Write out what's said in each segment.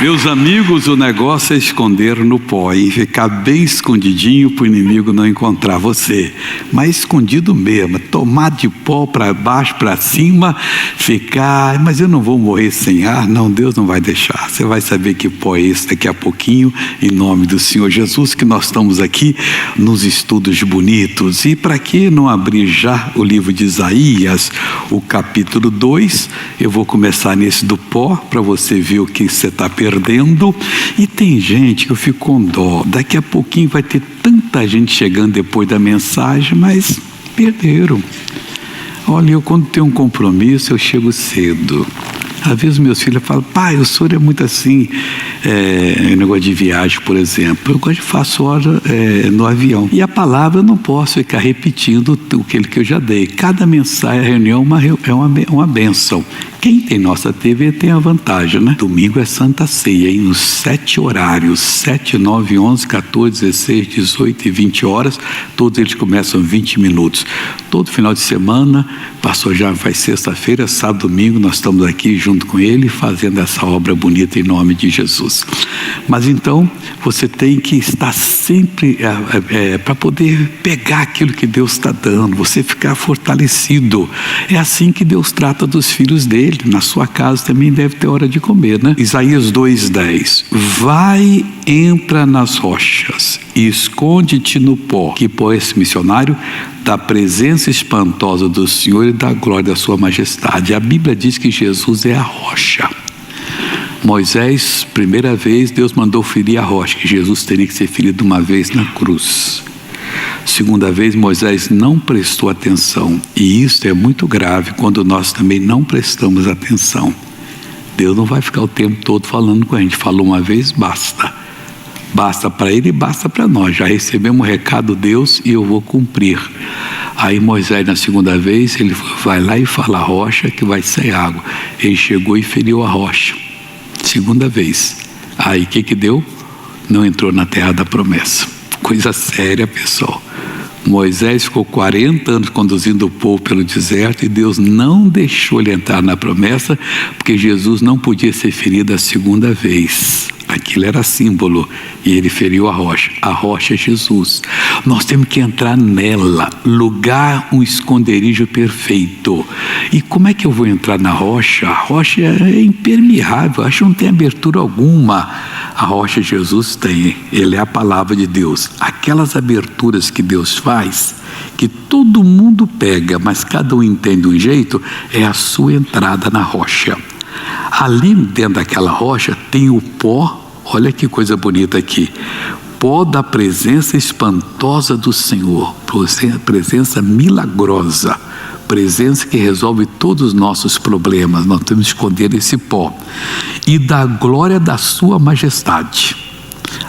Meus amigos, o negócio é esconder no pó e ficar bem escondidinho para o inimigo não encontrar você. Mas escondido mesmo, tomar de pó para baixo, para cima, ficar, mas eu não vou morrer sem ar. Não, Deus não vai deixar. Você vai saber que pó é esse daqui a pouquinho, em nome do Senhor Jesus, que nós estamos aqui nos estudos bonitos. E para que não abrir já o livro de Isaías, o capítulo 2, eu vou começar nesse do pó, para você ver o que você está perdendo. E tem gente que eu fico com dó. Daqui a pouquinho vai ter tanta gente chegando depois da mensagem, mas perderam. Olha, eu quando tenho um compromisso, eu chego cedo. Às vezes meus filhos falam: pai, o senhor é muito assim, negócio de viagem, por exemplo. Eu faço hora no avião. E a palavra eu não posso ficar repetindo aquilo que eu já dei. Cada mensagem, reunião é uma bênção. Quem tem nossa TV tem a vantagem, né? Domingo é Santa Ceia, hein? Nos 7 horários, 7, 9, 11, 14, 16, 18 e 20 horas, todos eles começam 20 minutos. Todo final de semana, passou já, faz sexta-feira, sábado, domingo, nós estamos aqui junto com ele, fazendo essa obra bonita em nome de Jesus. Mas então, você tem que estar sempre, para poder pegar aquilo que Deus está dando, você ficar fortalecido. É assim que Deus trata dos filhos dele. Na sua casa também deve ter hora de comer, né? Isaías 2:10. Vai, entra nas rochas e esconde-te no pó. Que pó é esse missionário? Da presença espantosa do Senhor e da glória da sua majestade. A Bíblia diz que Jesus é a rocha. Moisés, primeira vez, Deus mandou ferir a rocha, que Jesus teria que ser ferido uma vez na cruz. Segunda vez, Moisés não prestou atenção. E isso é muito grave quando nós também não prestamos atenção. Deus não vai ficar o tempo todo falando com a gente. Falou uma vez, basta. Basta para ele e basta para nós. Já recebemos o recado de Deus e eu vou cumprir. Aí Moisés, na segunda vez, ele vai lá e fala a rocha que vai sair água. Ele chegou e feriu a rocha. Segunda vez. Aí o que deu? Não entrou na terra da promessa. Coisa séria, pessoal. Moisés ficou 40 anos conduzindo o povo pelo deserto e Deus não deixou ele entrar na promessa, porque Jesus não podia ser ferido a segunda vez. Aquilo era símbolo e ele feriu a rocha. A rocha é Jesus. Nós temos que entrar nela, lugar, um esconderijo perfeito. E como é que eu vou entrar na rocha? A rocha é impermeável, acho que não tem abertura alguma. A rocha Jesus tem, ele é a palavra de Deus. Aquelas aberturas que Deus faz, que todo mundo pega, mas cada um entende um jeito, é a sua entrada na rocha. Ali dentro daquela rocha tem o pó, olha que coisa bonita aqui, pó da presença espantosa do Senhor, presença milagrosa, presença que resolve todos os nossos problemas. Nós temos que esconder esse pó, e da glória da sua majestade.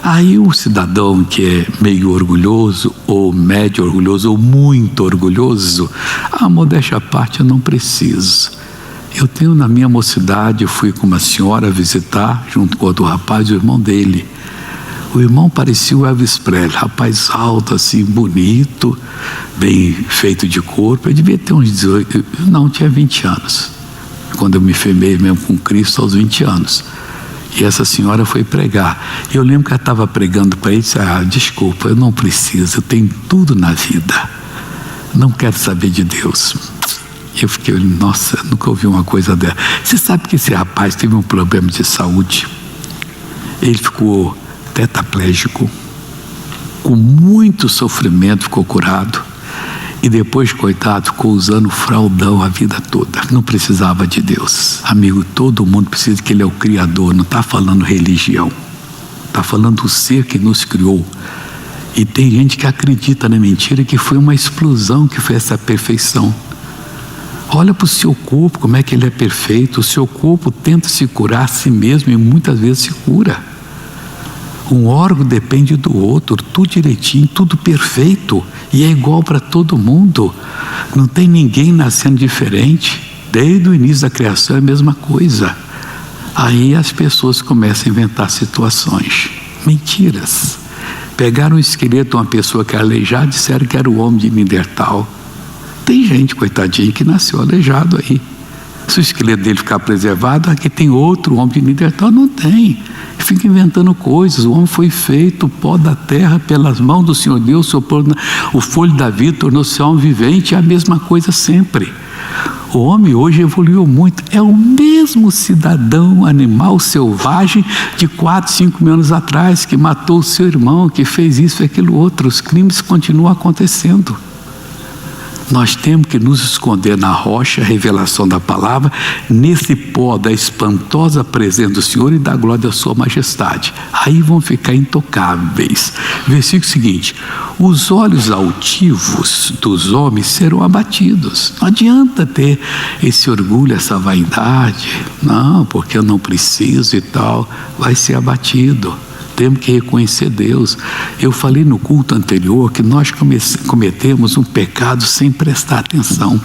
Aí o cidadão que é meio orgulhoso, ou médio orgulhoso, ou muito orgulhoso, modéstia à parte, eu não preciso. Eu tenho na minha mocidade, eu fui com uma senhora visitar, junto com outro rapaz, o irmão dele. O irmão parecia o Elvis Presley, rapaz alto assim, bonito, bem feito de corpo. Eu devia ter uns 18, não, tinha 20 anos. Quando eu me firmei mesmo com Cristo aos 20 anos. E essa senhora foi pregar. Eu lembro que ela estava pregando para ele e disse: desculpa, eu não preciso, eu tenho tudo na vida. Não quero saber de Deus. Eu fiquei, nossa, nunca ouvi uma coisa dela. Você sabe que esse rapaz teve um problema de saúde? Ele ficou tetraplégico, com muito sofrimento, ficou curado. E depois, coitado, ficou usando fraldão a vida toda. Não precisava de Deus. Amigo, todo mundo precisa, que Ele é o Criador. Não está falando religião. Está falando do ser que nos criou. E tem gente que acredita na mentira, que foi uma explosão que foi essa perfeição. Olha para o seu corpo, como é que ele é perfeito. O seu corpo tenta se curar a si mesmo e muitas vezes se cura. Um órgão depende do outro, tudo direitinho, tudo perfeito. E é igual para todo mundo. Não tem ninguém nascendo diferente. Desde o início da criação é a mesma coisa. Aí as pessoas começam a inventar situações. Mentiras. Pegaram um esqueleto de uma pessoa que era aleijada e disseram que era o homem de Neandertal. Tem gente, coitadinha, que nasceu aleijado aí. Se o esqueleto dele ficar preservado, aqui tem outro homem de Neandertal, não tem. Fica inventando coisas. O homem foi feito pó da terra pelas mãos do Senhor Deus, soprou o fôlego da vida, tornou-se homem vivente, é a mesma coisa sempre. O homem hoje evoluiu muito, é o mesmo cidadão animal selvagem de 4, 5 mil anos atrás, que matou o seu irmão, que fez isso e aquilo outro. Os crimes continuam acontecendo. Nós temos que nos esconder na rocha, a revelação da palavra, nesse pó da espantosa presença do Senhor e da glória da sua majestade. Aí vão ficar intocáveis. Versículo seguinte: os olhos altivos dos homens serão abatidos. Não adianta ter esse orgulho, essa vaidade. Não, porque eu não preciso e tal. Vai ser abatido. Temos que reconhecer Deus. Eu falei no culto anterior que nós cometemos um pecado sem prestar atenção.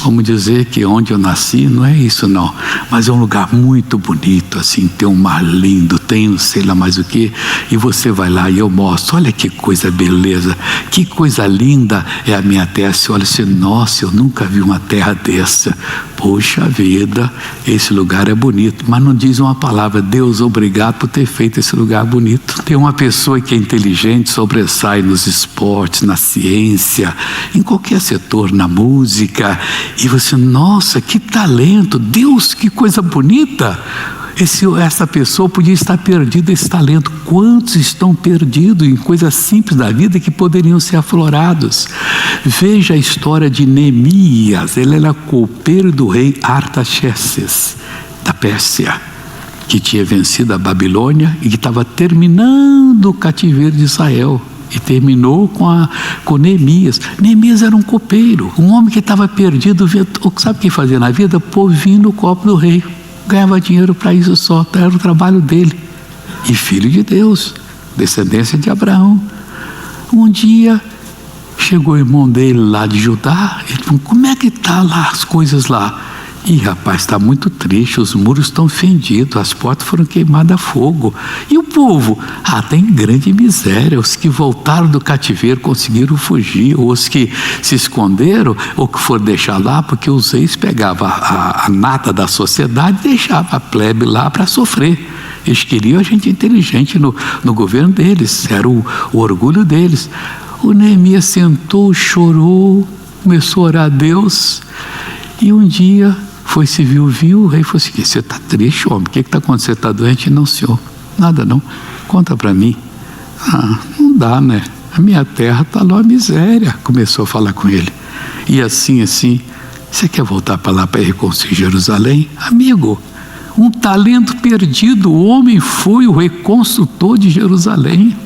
Vamos dizer que onde eu nasci não é isso não, mas é um lugar muito bonito, assim, tem um mar lindo, tem não sei lá mais o que, e você vai lá e eu mostro, olha que coisa beleza, que coisa linda é a minha terra. Você olha assim, nossa, eu nunca vi uma terra dessa. Poxa vida, esse lugar é bonito, mas não diz uma palavra. Deus, obrigado por ter feito esse lugar bonito. Tem uma pessoa que é inteligente, sobressai nos esportes, na ciência, em qualquer setor, na música, e você, nossa, que talento, Deus, que coisa bonita. Essa pessoa podia estar perdida esse talento. Quantos estão perdidos em coisas simples da vida que poderiam ser aflorados? Veja a história de Neemias. Ele era copeiro do rei Artaxerxes da Pérsia, que tinha vencido a Babilônia e que estava terminando o cativeiro de Israel. E terminou com Neemias. Neemias era um copeiro, um homem que estava perdido. Sabe o que fazia na vida? Pôr vinho no copo do rei. Ganhava dinheiro para isso só, era o trabalho dele. E filho de Deus, descendência de Abraão. Um dia chegou o irmão dele lá de Judá. Ele falou, como é que está lá as coisas lá? E rapaz, está muito triste, os muros estão fendidos, as portas foram queimadas a fogo. E o povo? Tem grande miséria. Os que voltaram do cativeiro conseguiram fugir, ou os que se esconderam, ou que foram deixar lá, porque os reis pegavam a nata da sociedade e deixavam a plebe lá para sofrer. Eles queriam a gente inteligente no governo deles, era o orgulho deles. O Neemias sentou, chorou, começou a orar a Deus, e um dia se viu, o rei falou assim, você está triste, homem, o que está acontecendo? Você está doente? Não, senhor, nada não, conta para mim. Não dá, né? A minha terra está lá, miséria. Começou a falar com ele, e assim, você quer voltar para lá para reconstruir Jerusalém? Amigo, um talento perdido, o homem foi o reconstrutor de Jerusalém.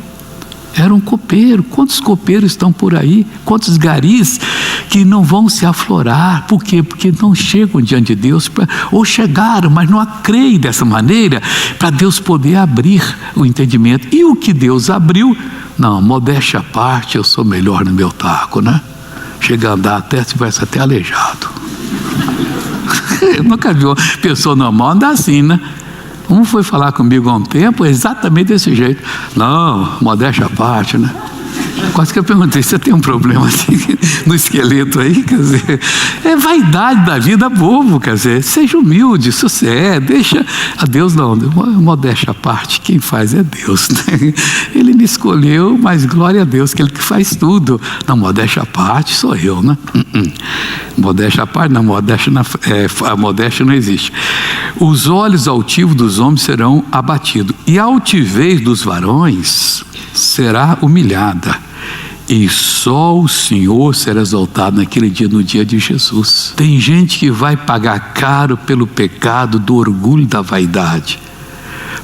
Era um copeiro. Quantos copeiros estão por aí? Quantos garis que não vão se aflorar? Por quê? Porque não chegam diante de Deus, ou chegaram, mas não creem dessa maneira, para Deus poder abrir o entendimento. E o que Deus abriu, não, modéstia à parte, eu sou melhor no meu taco, né? Chega a andar até, se tivesse até aleijado. Eu nunca vi uma pessoa normal andar assim, né? Um foi falar comigo há um tempo, exatamente desse jeito. Não, modéstia à parte, né? Quase que eu perguntei, você tem um problema assim no esqueleto aí? Quer dizer, é vaidade da vida, bobo, quer dizer, seja humilde, se você deixa a Deus, não, modéstia à parte, quem faz é Deus, né? Ele me escolheu, mas glória a Deus, que Ele que faz tudo. Não, modéstia à parte sou eu, né? Modéstia à parte, não, a modéstia não existe. Os olhos altivos dos homens serão abatidos, e a altivez dos varões será humilhada, e só o Senhor será exaltado naquele dia, no dia de Jesus. Tem gente que vai pagar caro pelo pecado do orgulho da vaidade,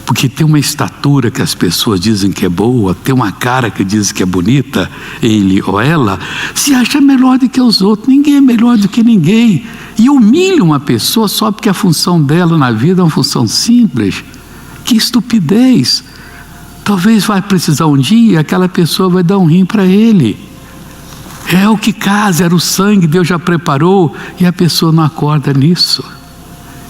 porque tem uma estatura que as pessoas dizem que é boa, tem uma cara que diz que é bonita, ele ou ela se acha melhor do que os outros. Ninguém é melhor do que ninguém, e humilha uma pessoa só porque a função dela na vida é uma função simples. Que estupidez! Talvez vai precisar um dia, aquela pessoa vai dar um rim para ele. É o que casa, era o sangue, Deus já preparou, e a pessoa não acorda nisso.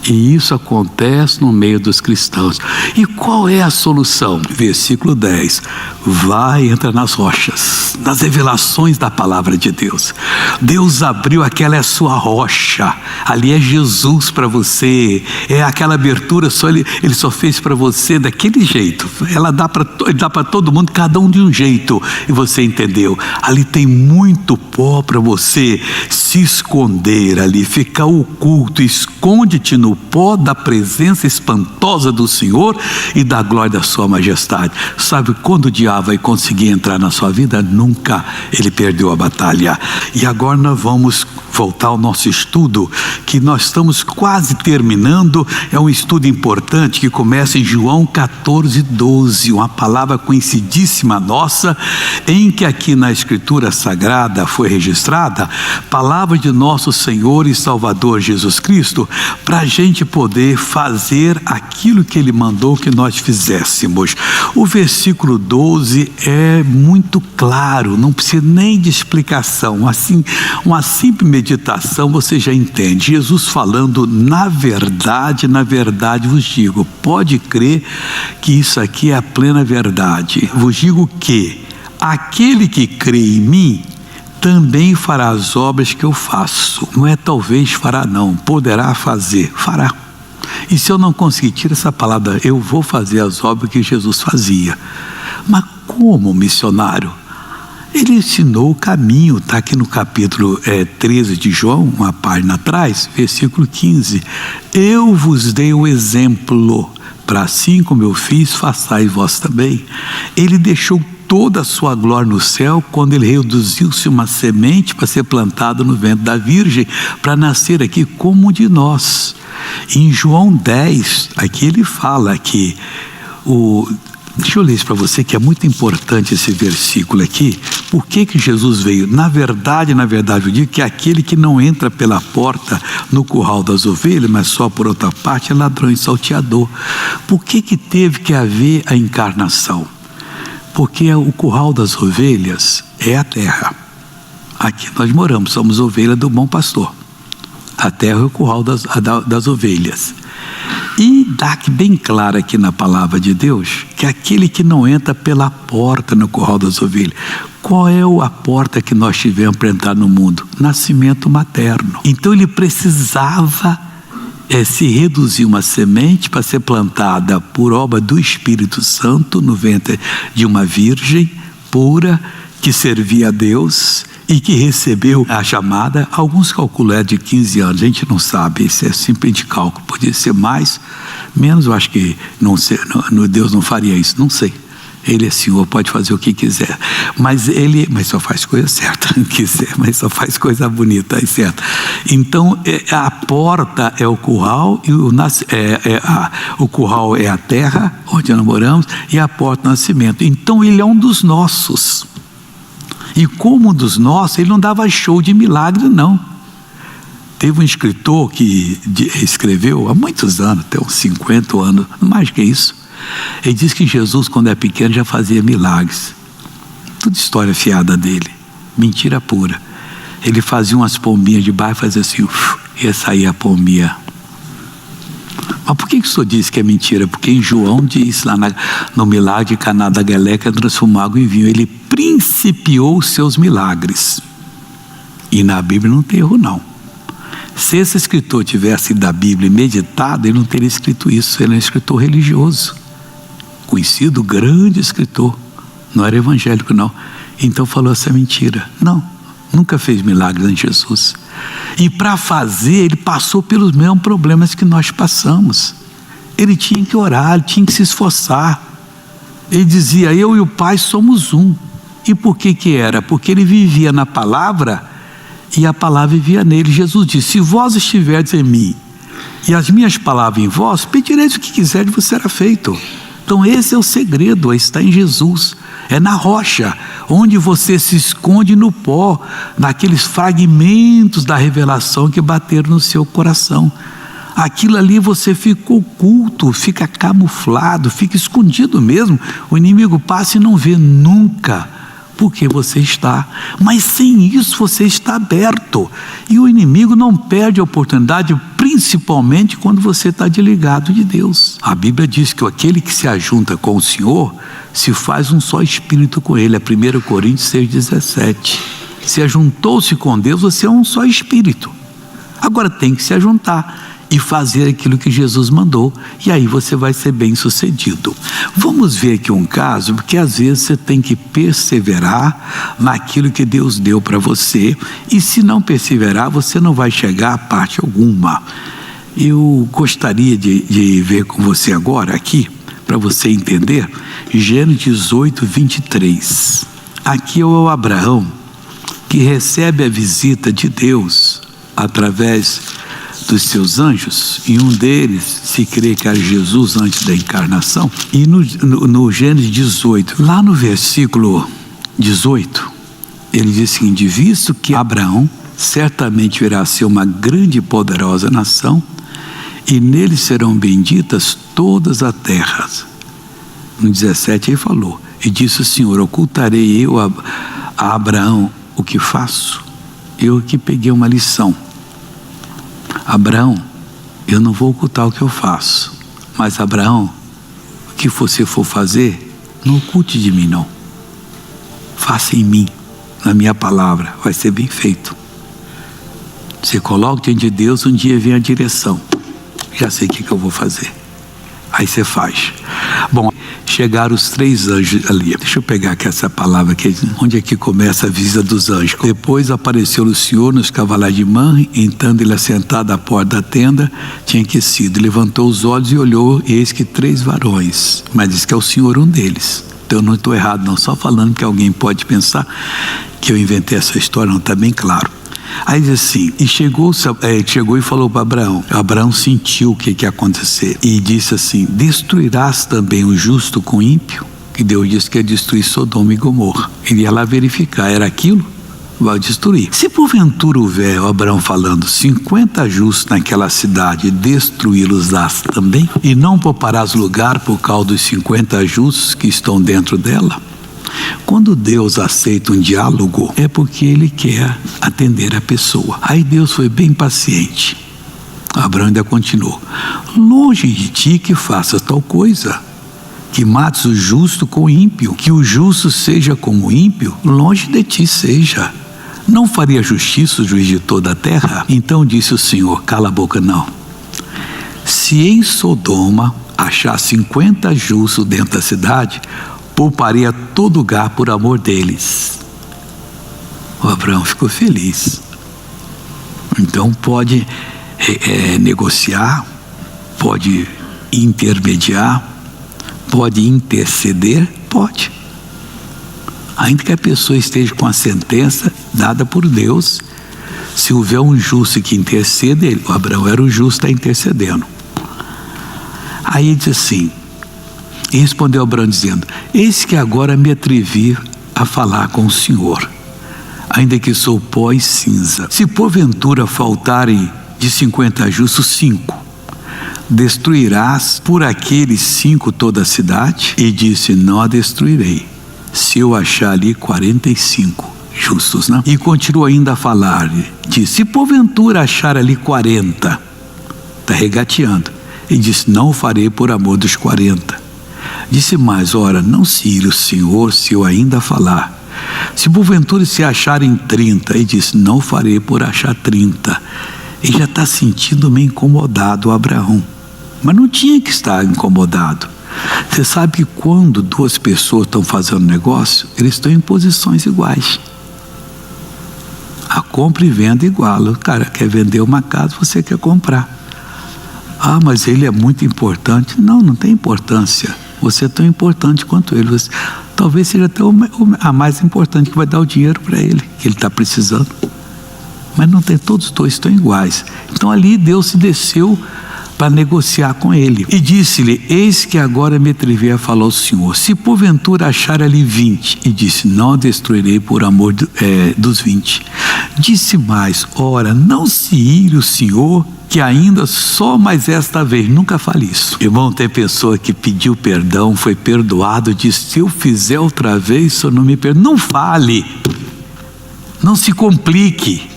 E isso acontece no meio dos cristãos. E qual é a solução? Versículo 10. Vai, entra nas rochas, nas revelações da palavra de Deus. Deus abriu, aquela é a sua rocha. Ali é Jesus para você. É aquela abertura, ele só fez para você daquele jeito. Ele dá para todo mundo, cada um de um jeito. E você entendeu. Ali tem muito pó para você se esconder ali, ficar oculto. Esconde-te no pó da presença espantosa do Senhor e da glória da sua majestade. Sabe quando o diabo vai conseguir entrar na sua vida? Nunca. Ele perdeu a batalha. E agora nós vamos voltar ao nosso estudo, que nós estamos quase terminando. É um estudo importante que começa em João 14:12, uma palavra conhecidíssima nossa, em que aqui na Escritura Sagrada foi registrada palavra de nosso Senhor e Salvador Jesus Cristo, para a gente poder fazer aquilo que Ele mandou que nós fizéssemos. O versículo 12 é muito claro, não precisa nem de explicação. Assim, uma simples meditação você já entende. Jesus falando: na verdade vos digo. Pode crer que isso aqui é a plena verdade. Vos digo que aquele que crê em mim também fará as obras que eu faço. Não é talvez fará, não. Poderá fazer, fará. E se eu não conseguir, tira essa palavra, eu vou fazer as obras que Jesus fazia. Mas como, missionário? Ele ensinou o caminho. Está aqui no capítulo 13 de João, uma página atrás, versículo 15. Eu vos dei o exemplo, para assim como eu fiz, façais vós também. Ele deixou toda a sua glória no céu quando ele reduziu-se uma semente para ser plantada no ventre da Virgem, para nascer aqui como um de nós. Em João 10, aqui ele fala que deixa eu ler isso para você, que é muito importante esse versículo aqui. Por que Jesus veio? Na verdade eu digo que aquele que não entra pela porta no curral das ovelhas, mas só por outra parte, é ladrão e salteador. Por que teve que haver a encarnação? Porque o curral das ovelhas é a terra. Aqui nós moramos, somos ovelha do bom pastor. A terra é o curral das ovelhas. E dá bem claro aqui na palavra de Deus que aquele que não entra pela porta no curral das ovelhas. Qual é a porta que nós tivemos para entrar no mundo? Nascimento materno. Então ele precisava se reduzir uma semente para ser plantada por obra do Espírito Santo no ventre de uma virgem pura que servia a Deus e que recebeu a chamada. Alguns calculam de 15 anos, a gente não sabe, isso é simples de cálculo, podia ser mais, menos. Eu acho que Deus não faria isso, não sei. Ele é Senhor, pode fazer o que quiser, mas só faz coisa certa, quiser, mas só faz coisa bonita e certa. Então a porta é o curral, e o curral é a terra onde nós moramos, e a porta é o nascimento. Então ele é um dos nossos, e como um dos nossos, ele não dava show de milagre, não. Teve um escritor que escreveu há muitos anos, até uns 50 anos, mais que isso. Ele diz que Jesus, quando é pequeno, já fazia milagres. Tudo história fiada dele, mentira pura. Ele fazia umas pombinhas de baixo, fazia assim, ia sair a pombinha. Mas por que o senhor disse que é mentira? Porque em João diz lá no milagre de Caná da Galileia, que transformou água em vinho. Ele principiou os seus milagres. E na Bíblia não tem erro, não. Se esse escritor tivesse da Bíblia meditado, ele não teria escrito isso. Ele é um escritor religioso, conhecido, grande escritor, não era evangélico, não. Então falou essa mentira. Não, nunca fez milagres em Jesus. E para fazer, ele passou pelos mesmos problemas que nós passamos. Ele tinha que orar, ele tinha que se esforçar. Ele dizia: eu e o Pai somos um. E por que era? Porque ele vivia na palavra e a palavra vivia nele. Jesus disse: se vós estiverdes em mim e as minhas palavras em vós, pedireis o que quiserdes e vos será feito. Então esse é o segredo, está em Jesus. É na rocha, onde você se esconde no pó, naqueles fragmentos da revelação que bateram no seu coração. Aquilo ali você fica oculto, fica camuflado, fica escondido mesmo. O inimigo passa e não vê nunca. porque você está. Mas sem isso você está aberto. E o inimigo não perde a oportunidade, principalmente quando você está desligado de Deus. A Bíblia diz que aquele que se ajunta com o Senhor se faz um só espírito com Ele. É 1 Coríntios 6,17. Se ajuntou-se com Deus, você é um só espírito. Agora tem que se ajuntar e fazer aquilo que Jesus mandou, e aí você vai ser bem sucedido. Vamos ver aqui um caso, porque às vezes você tem que perseverar naquilo que Deus deu para você, e se não perseverar, você não vai chegar a parte alguma. Eu gostaria de ver com você agora aqui, para você entender, Gênesis 18, 23. Aqui é o Abraão, que recebe a visita de Deus através dos seus anjos, e um deles se crê que era Jesus antes da encarnação. E no Gênesis 18, lá no versículo 18, ele diz o seguinte: visto que Abraão certamente virá a ser uma grande e poderosa nação, e nele serão benditas todas as terras. No 17 ele falou: e disse o Senhor, ocultarei eu a Abraão o que faço? Eu aqui peguei uma lição. Abraão, eu não vou ocultar o que eu faço, mas Abraão, o que você for fazer, não oculte de mim não. Faça em mim, na minha palavra, vai ser bem feito. Você coloca diante de Deus, um dia vem a direção. Já sei o que eu vou fazer. Aí você faz. Bom, chegaram os 3 anjos ali. Deixa eu pegar aqui essa palavra aqui, onde é que começa a visita dos anjos. Depois apareceu o Senhor nos cavalos de mã, entrando ele assentado à porta da tenda, tinha aquecido. Levantou os olhos e olhou, e eis que 3 varões. Mas diz que é o Senhor um deles. Então eu não estou errado não, só falando que alguém pode pensar que eu inventei essa história, não está bem claro. Aí diz assim, e chegou e falou para Abraão. Abraão sentiu o que ia acontecer e disse assim: destruirás também o justo com o ímpio? Que Deus disse que ia destruir Sodoma e Gomorra. Ele ia lá verificar, era aquilo? Vai destruir. Se porventura houver, Abraão falando, 50 justos naquela cidade, destruí-los-ás também? E não pouparás lugar por causa dos 50 justos que estão dentro dela? Quando Deus aceita um diálogo, é porque Ele quer atender a pessoa. Aí Deus foi bem paciente. Abraão ainda continuou: longe de ti que faças tal coisa, que mates o justo com o ímpio, que o justo seja como o ímpio, longe de ti seja. Não faria justiça o juiz de toda a terra? Então disse o Senhor: cala a boca não. Se em Sodoma achar 50 justos dentro da cidade, pouparia todo lugar por amor deles. O Abraão ficou feliz. Então pode negociar, pode intermediar, pode interceder, pode. Ainda que a pessoa esteja com a sentença dada por Deus, se houver um justo que intercede, o Abraão era o justo, está intercedendo. Aí ele diz assim, e respondeu Abraão dizendo: eis que agora me atrevi a falar com o Senhor, ainda que sou pó e cinza. Se porventura faltarem de 50 justos 5, destruirás por aqueles 5 toda a cidade? E disse: não a destruirei, se eu achar ali 45 justos, não? E continuou ainda a falar, disse: se porventura achar ali 40, está regateando, e disse: não o farei por amor dos 40. Disse mais: ora, não se ire o Senhor se eu ainda falar. Se porventura se acharem 30, e disse: não farei por achar 30. Ele já está sentindo meio incomodado, Abraão, mas não tinha que estar incomodado. Você sabe que quando 2 pessoas estão fazendo negócio, eles estão em posições iguais. A compra e venda igual. O cara quer vender uma casa, você quer comprar. Ah, mas ele é muito importante. Não, não tem importância. Você é tão importante quanto ele. Você, talvez seja até a mais importante, que vai dar o dinheiro para ele, que ele está precisando. Mas não tem, todos os 2 estão iguais. Então ali Deus se desceu para negociar com ele. E disse-lhe: eis que agora me atrevi a falar ao Senhor. Se porventura achar ali 20, e disse: não a destruirei por amor dos 20. Disse mais: ora, não se ire o Senhor que ainda só mais esta vez, nunca fale isso. Irmão, tem pessoa que pediu perdão, foi perdoado, disse: se eu fizer outra vez, o senhor não me perdoa. Não fale, não se complique.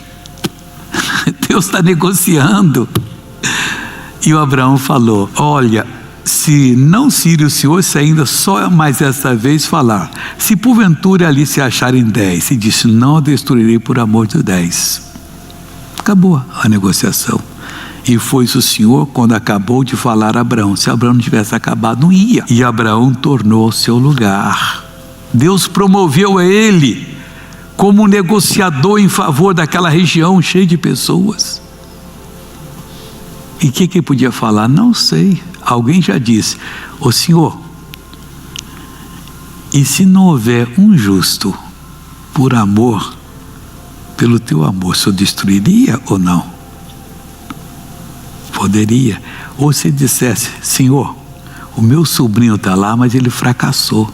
Deus está negociando. E o Abraão falou: olha, se não se o senhor, se ainda só mais esta vez falar, se porventura ali se acharem 10, e disse: não a destruirei por amor de 10. Acabou a negociação. E foi-se o Senhor quando acabou de falar a Abraão. Se Abraão não tivesse acabado, não ia. E Abraão tornou o seu lugar. Deus promoveu a ele como negociador em favor daquela região cheia de pessoas. E o que ele podia falar? Não sei. Alguém já disse: ô Senhor, e se não houver um justo por amor, pelo teu amor, o senhor destruiria ou não? Poderia. Ou se dissesse: Senhor, o meu sobrinho está lá, mas ele fracassou,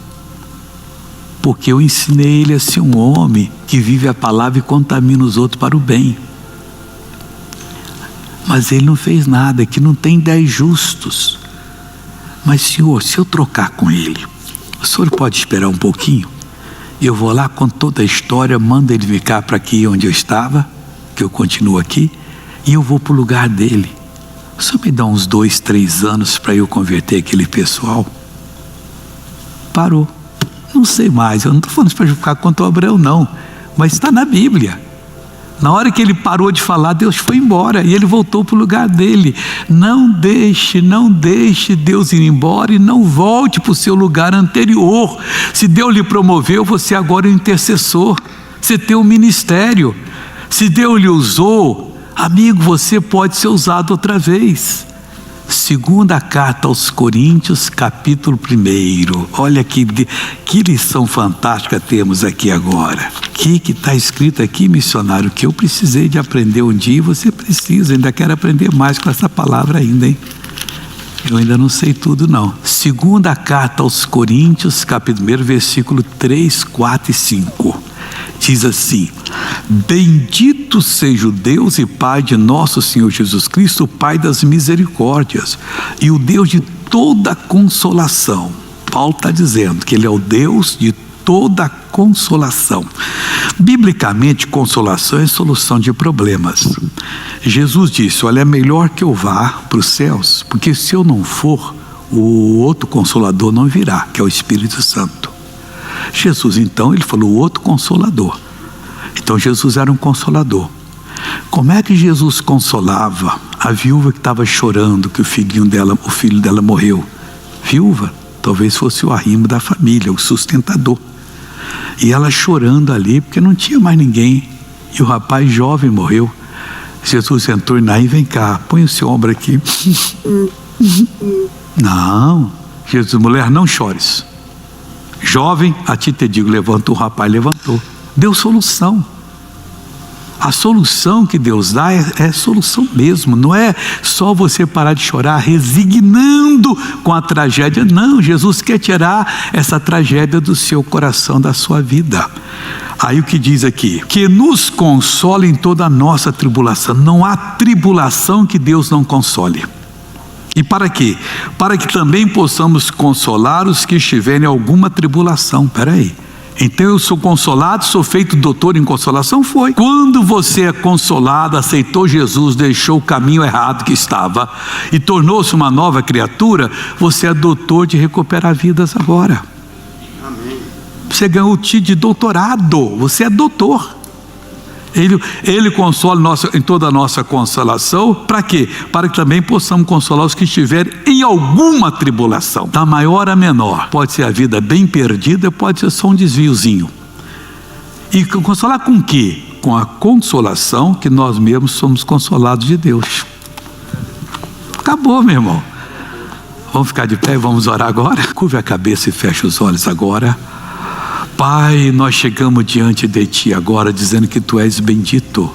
porque eu ensinei ele a ser um homem que vive a palavra e contamina os outros para o bem. Mas ele não fez nada, que não tem 10 justos. Mas Senhor, se eu trocar com ele, o senhor pode esperar um pouquinho? Eu vou lá com toda a história, mando ele ficar para aqui onde eu estava, que eu continuo aqui, e eu vou para o lugar dele. O senhor me dá uns 2, 3 anos para eu converter aquele pessoal? Parou. Não sei mais, eu não estou falando para ficar contra o Abraão não, mas está na Bíblia. Na hora que ele parou de falar, Deus foi embora e ele voltou para o lugar dele. Não deixe Deus ir embora e não volte para o seu lugar anterior. Se Deus lhe promoveu, você agora é um intercessor, você tem um ministério. Se Deus lhe usou, amigo, você pode ser usado outra vez. Segunda carta aos Coríntios, capítulo 1. Olha que lição fantástica temos aqui agora. O que está escrito aqui, missionário? Que eu precisei de aprender um dia, e você precisa, ainda quero aprender mais com essa palavra ainda, hein? Eu ainda não sei tudo não. Segunda carta aos Coríntios, capítulo 1, versículo 3, 4 e 5. Diz assim: bendito seja o Deus e Pai de nosso Senhor Jesus Cristo, o Pai das misericórdias e o Deus de toda consolação. Paulo está dizendo que Ele é o Deus de toda consolação. Biblicamente, consolação é solução de problemas. Jesus disse: olha, é melhor que eu vá para os céus, porque se eu não for, o outro Consolador não virá, que é o Espírito Santo. Jesus, então, ele falou: o outro Consolador. Então Jesus era um Consolador. Como é que Jesus consolava a viúva que estava chorando que o filho dela morreu? Viúva, talvez fosse o arrimo da família, o sustentador. E ela chorando ali porque não tinha mais ninguém. E o rapaz jovem morreu. Jesus entrou e Naí, vem cá, põe o seu ombro aqui. Não, Jesus, mulher, não chores. Jovem, a ti te digo, levanta. O rapaz levantou. Deu solução. A solução que Deus dá é solução mesmo. Não é só você parar de chorar resignando com a tragédia. Não, Jesus quer tirar essa tragédia do seu coração, da sua vida. Aí o que diz aqui? Que nos console em toda a nossa tribulação. Não há tribulação que Deus não console. E para quê? Para que também possamos consolar os que estiverem em alguma tribulação. Peraí. Então eu sou consolado, sou feito doutor em consolação? Foi. Quando você é consolado, aceitou Jesus, deixou o caminho errado que estava e tornou-se uma nova criatura, você é doutor de recuperar vidas agora. Amém. Você ganhou o título de doutorado, você é doutor. Ele consola em toda a nossa consolação. Para quê? Para que também possamos consolar os que estiverem em alguma tribulação, da maior a menor. Pode ser a vida bem perdida, pode ser só um desviozinho. E consolar com quê? Com a consolação que nós mesmos somos consolados de Deus. Acabou, meu irmão. Vamos ficar de pé e vamos orar agora? Curve a cabeça e feche os olhos agora. Pai, nós chegamos diante de Ti agora dizendo que Tu és bendito,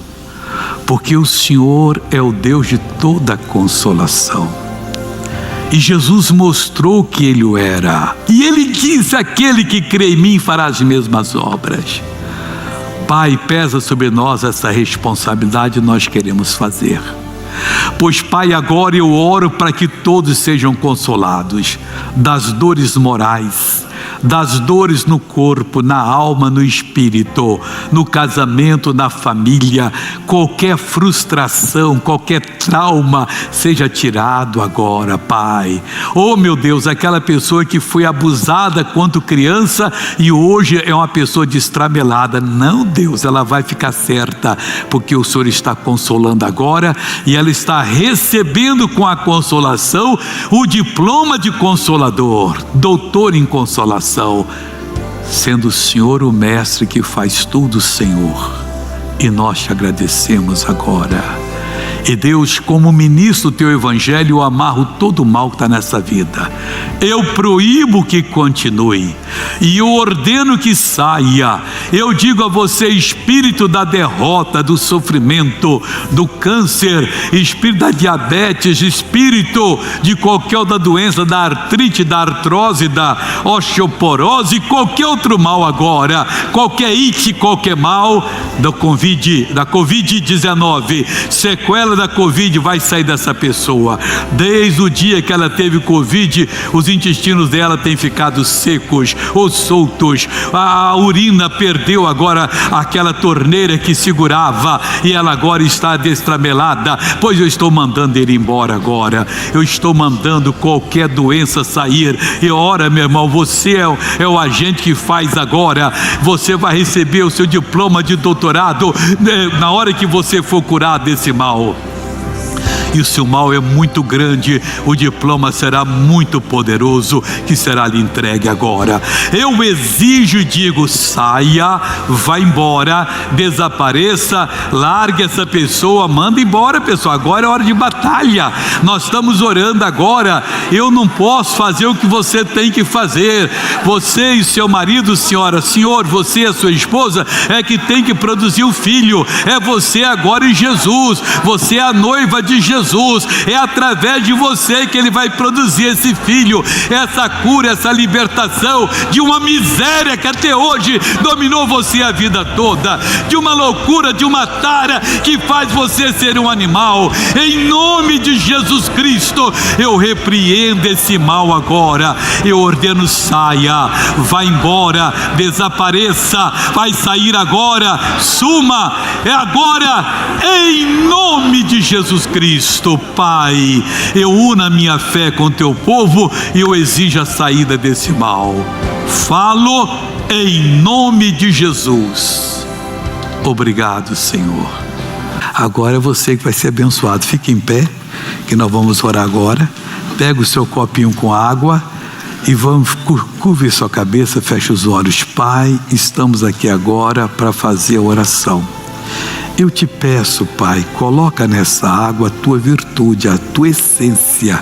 porque o Senhor é o Deus de toda consolação. E Jesus mostrou que Ele o era. E Ele disse: aquele que crê em mim fará as mesmas obras. Pai, pesa sobre nós essa responsabilidade, nós queremos fazer. Pois, Pai, agora eu oro para que todos sejam consolados das dores morais, das dores no corpo, na alma, no espírito, no casamento, na família. Qualquer frustração, qualquer trauma seja tirado agora, Pai. Oh, meu Deus, aquela pessoa que foi abusada quando criança e hoje é uma pessoa destramelada. Não, Deus, ela vai ficar certa, porque o Senhor está consolando agora e ela está recebendo com a consolação o diploma de consolador, doutor em consolação, sendo o Senhor o mestre que faz tudo, Senhor, e nós te agradecemos agora. E Deus, como ministro do teu evangelho, eu amarro todo o mal que está nessa vida, eu proíbo que continue e eu ordeno que saia. Eu digo a você, espírito da derrota, do sofrimento, do câncer, espírito da diabetes, espírito de qualquer outra doença, da artrite, da artrose, da osteoporose, qualquer outro mal agora, qualquer it, qualquer mal da Covid-19, sequela da Covid vai sair dessa pessoa. Desde o dia que ela teve Covid, os intestinos dela têm ficado secos ou soltos, a urina perdeu agora aquela torneira que segurava e ela agora está destramelada, pois eu estou mandando ele embora agora, eu estou mandando qualquer doença sair. E ora, meu irmão, você é o agente que faz agora. Você vai receber o seu diploma de doutorado na hora que você for curado desse mal. E se o mal é muito grande, o diploma será muito poderoso, que será lhe entregue agora. Eu exijo e digo, saia, vá embora, desapareça, largue essa pessoa, manda embora, pessoal. Agora é hora de batalha, nós estamos orando agora. Eu não posso fazer o que você tem que fazer. Você e seu marido, senhora, senhor, você e a sua esposa é que tem que produzir o filho. É você agora em Jesus, você é a noiva de Jesus. É através de você que ele vai produzir esse filho, essa cura, essa libertação de uma miséria que até hoje dominou você a vida toda, de uma loucura, de uma tara que faz você ser um animal. Em nome de Jesus Cristo, eu repreendo esse mal agora. Eu ordeno, saia, vá embora, desapareça, vai sair agora, suma, é agora, em nome de Jesus Cristo. Pai, eu uno a minha fé com teu povo e eu exijo a saída desse mal. Falo em nome de Jesus. Obrigado, Senhor. Agora é você que vai ser abençoado. Fique em pé, que nós vamos orar agora. Pega o seu copinho com água e vamos curvar sua cabeça, feche os olhos. Pai, estamos aqui agora para fazer a oração. Eu te peço, Pai, coloca nessa água a tua virtude, a tua essência,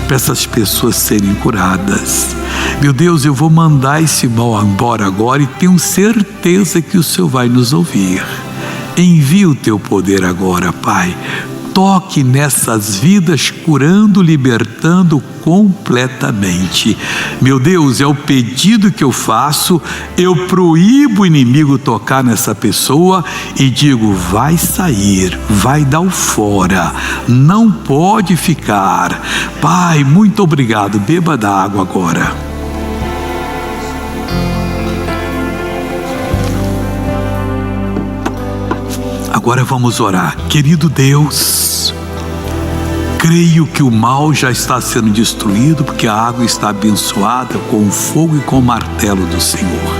para essas pessoas serem curadas. Meu Deus, eu vou mandar esse mal embora agora e tenho certeza que o Senhor vai nos ouvir. Envia o teu poder agora, Pai. Toque nessas vidas, curando, libertando completamente. Meu Deus, é o pedido que eu faço. Eu proíbo o inimigo tocar nessa pessoa e digo, vai sair, vai dar o fora, não pode ficar. Pai, muito obrigado. Beba da água agora. Agora vamos orar. Querido Deus, creio que o mal já está sendo destruído, porque a água está abençoada com o fogo e com o martelo do Senhor.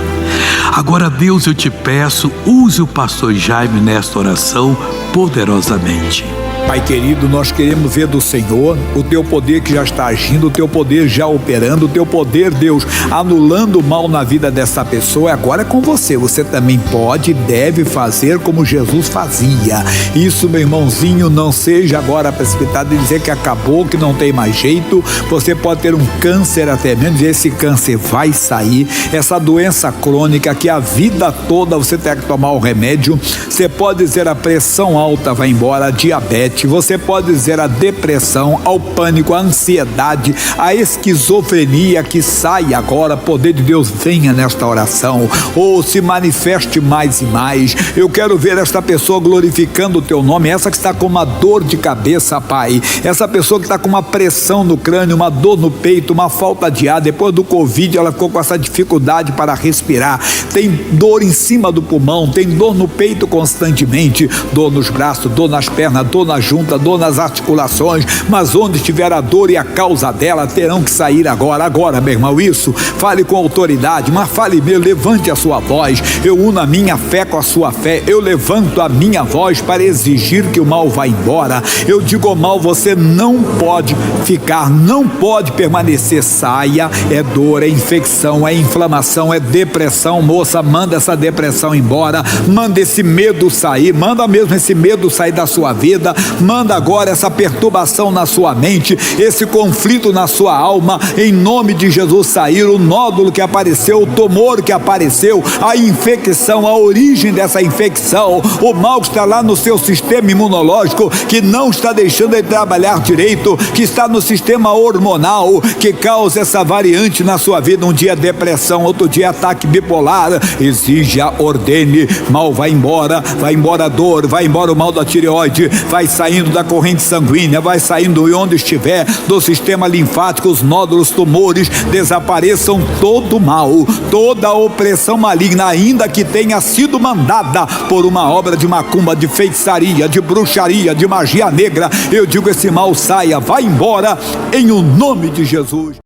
Agora, Deus, eu te peço, use o pastor Jaime nesta oração poderosamente. Pai querido, nós queremos ver do Senhor o teu poder que já está agindo, o teu poder já operando, o teu poder, Deus, anulando o mal na vida dessa pessoa. Agora é com você. Você também pode e deve fazer como Jesus fazia. Isso, meu irmãozinho, não seja agora precipitado em dizer que acabou, que não tem mais jeito. Você pode ter um câncer até mesmo, e esse câncer vai sair. Essa doença crônica que a vida toda você tem que tomar o remédio. Você pode dizer a pressão alta vai embora, a diabetes, mente. Você pode dizer a depressão, ao pânico, a ansiedade, a esquizofrenia, que sai agora. Poder de Deus, venha nesta oração, ou se manifeste mais e mais. Eu quero ver esta pessoa glorificando o teu nome, essa que está com uma dor de cabeça, Pai, essa pessoa que está com uma pressão no crânio, uma dor no peito, uma falta de ar. Depois do Covid ela ficou com essa dificuldade para respirar, tem dor em cima do pulmão, tem dor no peito constantemente, dor nos braços, dor nas pernas, dor na junta, dor nas articulações. Mas onde estiver a dor e a causa dela, terão que sair agora, meu irmão. Isso, fale com autoridade, mas fale mesmo, levante a sua voz. Eu uno a minha fé com a sua fé, eu levanto a minha voz para exigir que o mal vá embora. Eu digo ao mal, você não pode ficar, não pode permanecer. Saia. É dor, é infecção, é inflamação, é depressão. Moça, manda essa depressão embora, manda esse medo sair, manda mesmo esse medo sair da sua vida, manda agora essa perturbação na sua mente, esse conflito na sua alma, em nome de Jesus sair. O nódulo que apareceu, o tumor que apareceu, a infecção, a origem dessa infecção, o mal que está lá no seu sistema imunológico, que não está deixando ele trabalhar direito, que está no sistema hormonal, que causa essa variante na sua vida. Um dia depressão, outro dia ataque bipolar. Exija, ordene, mal vai embora a dor, vai embora o mal da tireoide, vai saindo da corrente sanguínea, vai saindo de onde estiver, do sistema linfático, os nódulos, tumores, desapareçam todo o mal, toda a opressão maligna, ainda que tenha sido mandada por uma obra de macumba, de feitiçaria, de bruxaria, de magia negra. Eu digo, esse mal saia, vai embora, em o nome de Jesus.